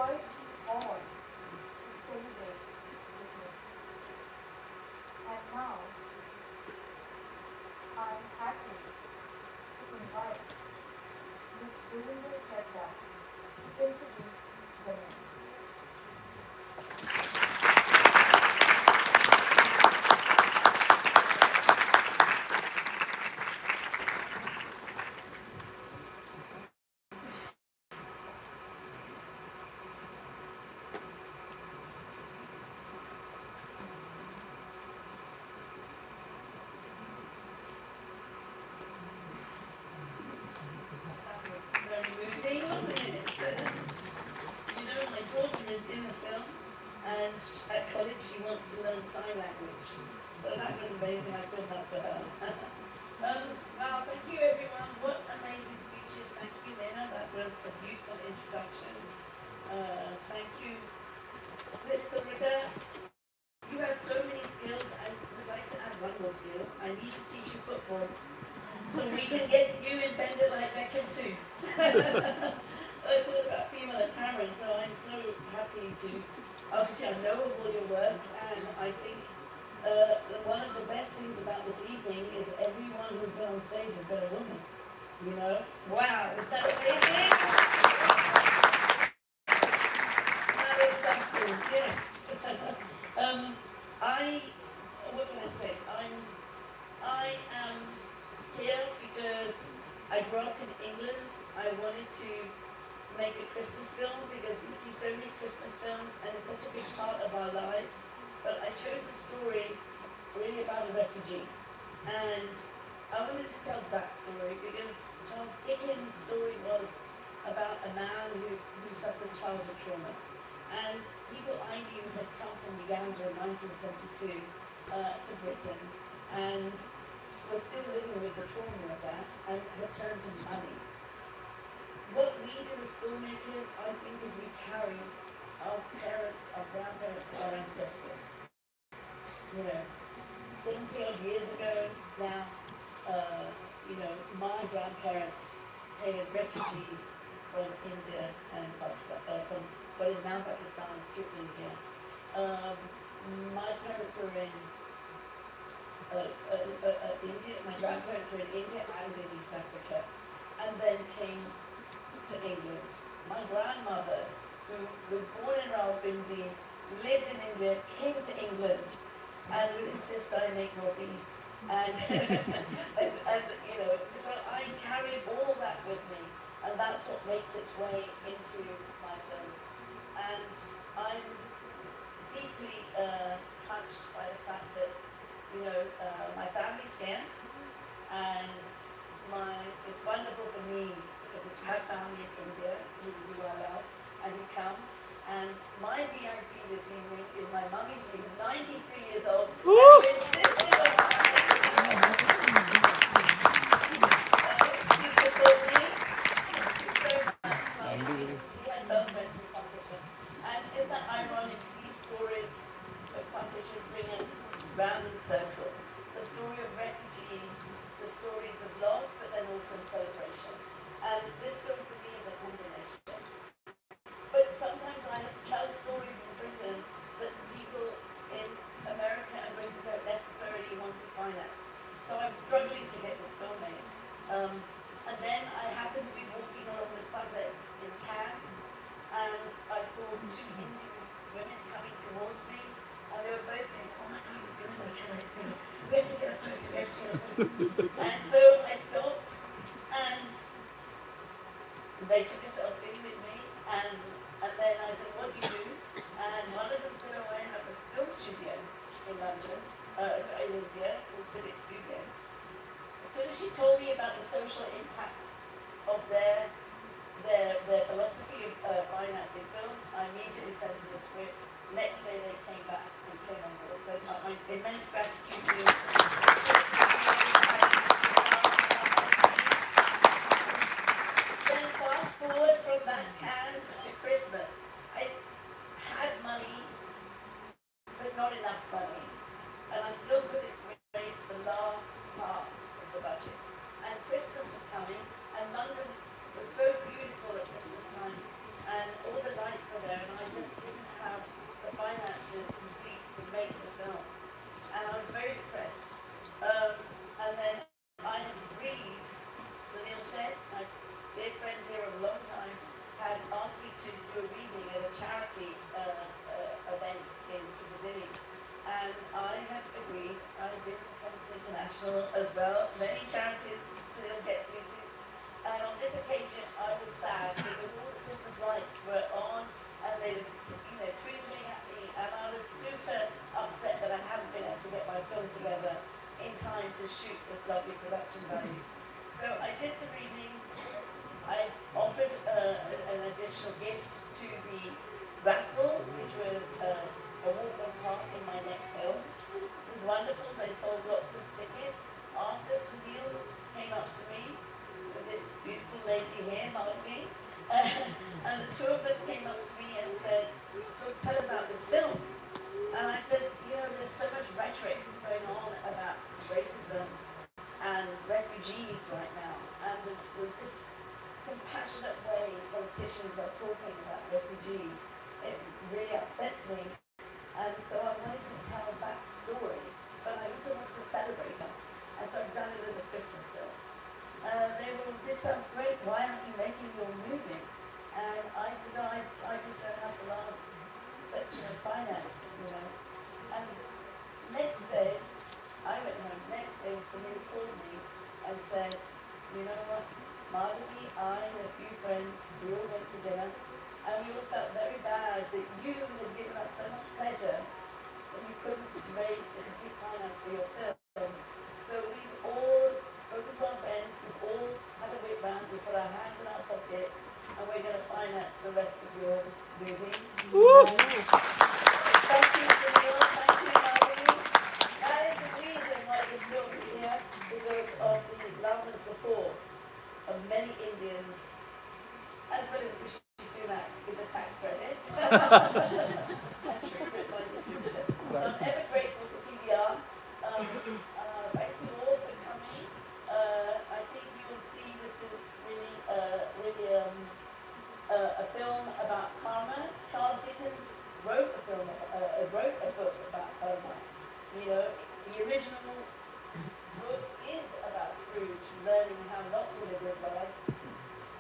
invite you all to celebrate with me. And now, I'm happy to invite Ms. Shakespeare Tripathy to introduce the men. Very moving, wasn't it? My daughter is in the film, and at college she wants to learn sign language. So that was amazing. I filmed that for her. Wow, thank you everyone. What amazing speeches. Thank you, Lena. That was a beautiful introduction. Thank you. Listen, Rita, you have so many skills. I would like to add one more skill. I need to teach you football. So we can get you invented like Beckham too. It's all about female empowerment, so I'm so happy to, obviously I know of all your work, and I think one of the best things about this evening is everyone who's been on stage has been a woman, you know? Wow, is that amazing? That is something, yes. What can I say? I am here because I grew up in England. I wanted to make a Christmas film because we see so many Christmas films and it's such a big part of our lives. But I chose a story really about a refugee. And I wanted to tell that story because Charles Dickens' story was about a man who suffers childhood trauma. And people I knew had come from Uganda in 1972 to Britain and were still living with the trauma of that and had turned to money. What we do as filmmakers, I think, is we carry our parents, our grandparents, our ancestors. 70 odd years ago now, my grandparents came as refugees from India and Pakistan, from what is now Pakistan to India. My parents were in India, my grandparents were in India and in East Africa, and then came to England. My grandmother, who was born in Rawalpindi, lived in India, came to England, and would insist I make rotis. And, so I carried all that with me, and that's what makes its way into my films. And I'm deeply touched by the fact that my family's here, and it's wonderful for me to have family from here who I love and who come. And my VIP this evening is my mummy. She's 93 years old. Who insisted on she supports me. Thank you so much. She has some mental competition. And isn't that ironic? These stories of partition bring us round in circles. The story of refugees, the stories of loss, but then also celebration. And this film for me is a combination. But sometimes I tell stories in Britain that people in America and Britain don't necessarily want to finance. So I'm struggling to get this film made. And then I happened to be walking along the Fazet in Cannes, and I saw two Indian women coming towards me, and they were both saying, "Oh my God, it's going to we have to get a photo." And so I stopped, and they took a selfie with me, and then I said, "What do you do?" And one of them said, "Oh, I have a film studio in London, in India, called Civic Studios." As soon as she told me about the social impact of their philosophy of financing films, I immediately sent them the script. Next day they came back and came on board. So my immense gratitude to you. Then fast forward to do a reading at a charity event in Piccadilly. And I had agreed, I've been to Science International as well, many charities still gets me to. And on this occasion, I was sad because all the Christmas lights were on and they were, twinkling at me, and I was super upset that I hadn't been able to get my film together in time to shoot this lovely production value. So I did the reading. I offered an additional gift to the raffle, which was a walk on park in my next film. It was wonderful. They sold lots of tickets. After Sunil came up to me with this beautiful lady here, Malini, and the two of them came up to me and said, "So tell us about this film." And I said, there's so much rhetoric going on about racism and refugees right now, and this compassionate way politicians are talking about refugees, it really upsets me. And so I wanted to tell that story, but I also wanted to celebrate us. And so I've done it as a Christmas film. This sounds great, why aren't you making your movie? And I said, no, I just don't have the last section of finance, And next day, I went home. Next day, somebody called me and said, "You know what, Madhavi, I and a few friends, we all went to dinner, and we all felt very bad that you had given us so much pleasure that you couldn't raise the complete finance for your film. So we've all spoken to our friends, we've all had a whip round, we put our hands in our pockets, and we're going to finance the rest of your movie." Thank you, Sunil. Thank you, Madhavi. That is the reason why this film is here, because of the love and support of many Indians, as well as Rishi Sunak with the tax credit. And Tripathy, my distributor. So I'm ever grateful to PBR. Thank you all for coming. I think you will see this is really a film about karma. Charles Dickens wrote a book about karma. The original book is about Scrooge learning how not to live his life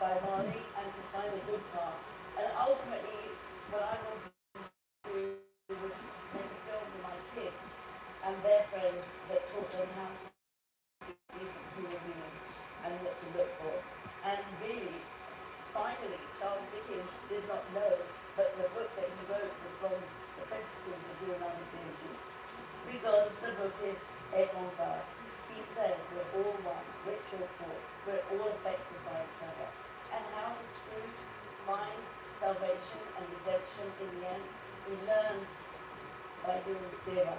by Marley and to find a good path. And ultimately, what I wanted to do was make a film with my kids and their friends that taught them how to be decent human beings and what to look for. And really, finally, Charles Dickens did not know, but the book that he wrote was from the principles of Leonardo da Vinci. Because the book is avant-garde. He says we're all one, rich or poor, we're all affected by each other. And how does Scrooge find salvation and redemption in the end? He learns by doing seva,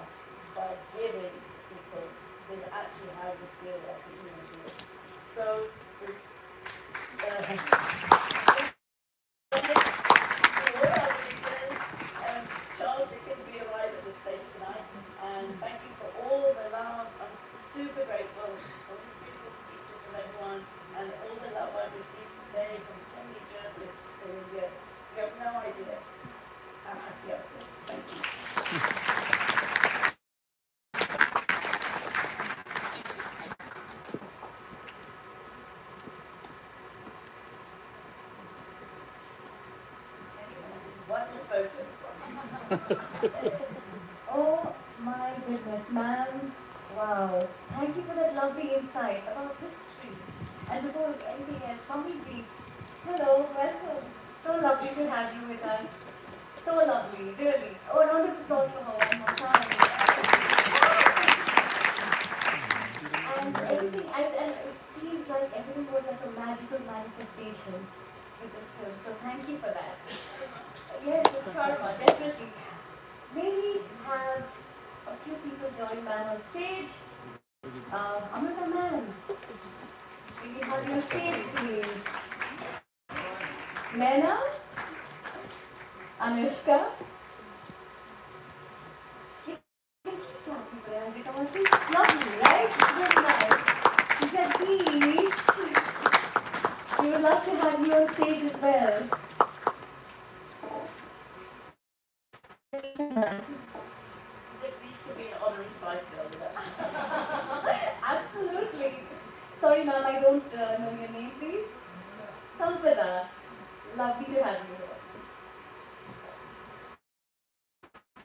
by giving to people, is actually how you feel as a human being. So, Charles Dickens, we arrived at this place tonight, and thank you for all the love. I'm super grateful for these beautiful speeches from everyone, and all the love I've received today from so many journalists in India. You have no idea how happy I feel. Thank you. One of the photos. Oh my goodness, ma'am. Wow. Thank you for that lovely insight about history. And before anything else, Mummy, hello, welcome. So lovely to have you with us. So lovely, really. Oh, a round of applause for her one more time. And everything, and it seems like everything was like a magical manifestation with this film. So thank you for that. Yes, it's karma, definitely. May we have a few people join man on stage? Amrita ma'am, will you have your stage, please? Naina? Anushka? You can keep clapping for Anushka. Come on, she's lovely, right? Very nice. Jagdish, we would love to have you on stage as well. These could be an honorary spice girl with that. Absolutely. Sorry, ma'am, I don't know your name, please. Sampada.